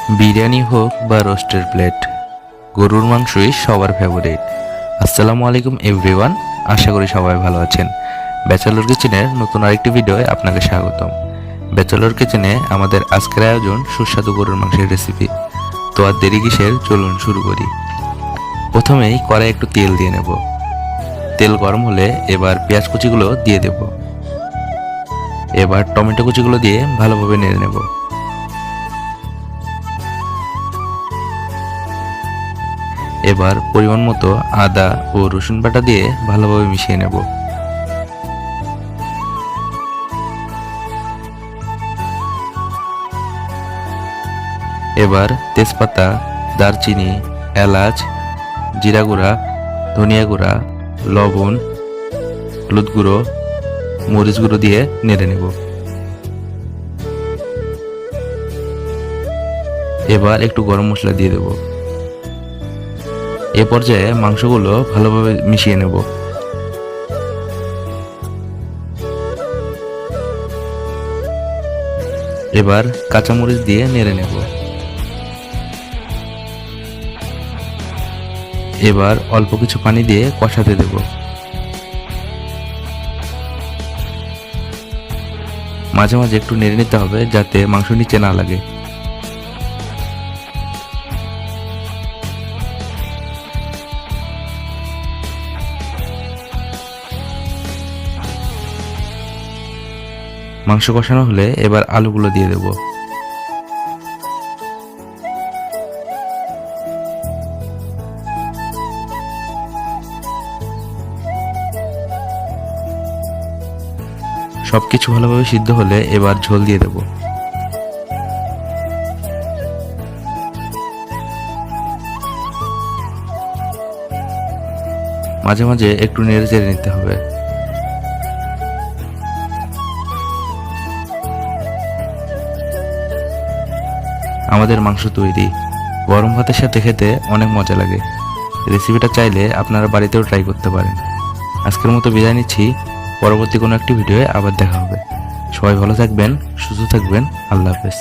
বিরিয়ানি হোক বা রোস্টের প্লেট, গরুর মাংসই সবার ফেভারিট। আসসালামু আলাইকুম এভরিওয়ান, আশা করি সবাই ভালো আছেন। ব্যাচেলর কিচেনের নতুন আরেকটি ভিডিওয়ে আপনাকে স্বাগতম। ব্যাচেলর কিচেনে আমাদের আজকের আয়োজন সুস্বাদু গরুর মাংসের রেসিপি। তো আর দেরি কিসের, চলুন শুরু করি। প্রথমেই কড়াই একটু তেল দিয়ে নেব। তেল গরম হলে এবার পেঁয়াজ কুচিগুলো দিয়ে দেব। এবার টমেটো কুচিগুলো দিয়ে ভালোভাবে নেড়ে নেব। এবার পরিমাণ মতো আদা ও রসুন বাটা দিয়ে ভালোভাবে মিশিয়ে নেব। এবার তেজপাতা, দারচিনি, এলাচ, জিরা গুঁড়া, ধনিয়া গুঁড়া, লবণ, হলুদ গুঁড়ো, মরিচ গুঁড়ো দিয়ে নেড়ে নেব। এবার একটু গরম মশলা দিয়ে দেব। এ পর্যায়ে মাংসগুলো ভালোভাবে মিশিয়ে নেব। এবার কাঁচামরিচ দিয়ে নেড়ে নেব। এবার অল্প কিছু পানি দিয়ে কষাতে দেব। মাঝে মাঝে একটু নেড়ে নিতে হবে যাতে মাংস নিচে না লাগে। মাংস কষানো হলে এবার আলুগুলো দিয়ে দেব। সবকিছু ভালোভাবে সিদ্ধ হলে এবার ঝোল দিয়ে দেব। মাঝে মাঝে একটু নেড়ে চেড়ে নিতে হবে। আমাদের মাংস তৈরি। গরম ভাতের সাথে খেতে অনেক মজা লাগে। রেসিপিটা চাইলে আপনারা বাড়িতেও ট্রাই করতে পারেন। আজকের মতো বিদায় নিচ্ছি। পরবর্তী কোনো একটি ভিডিওয়ে আবার দেখা হবে। সবাই ভালো থাকবেন, সুস্থ থাকবেন। আল্লাহ হাফেজ।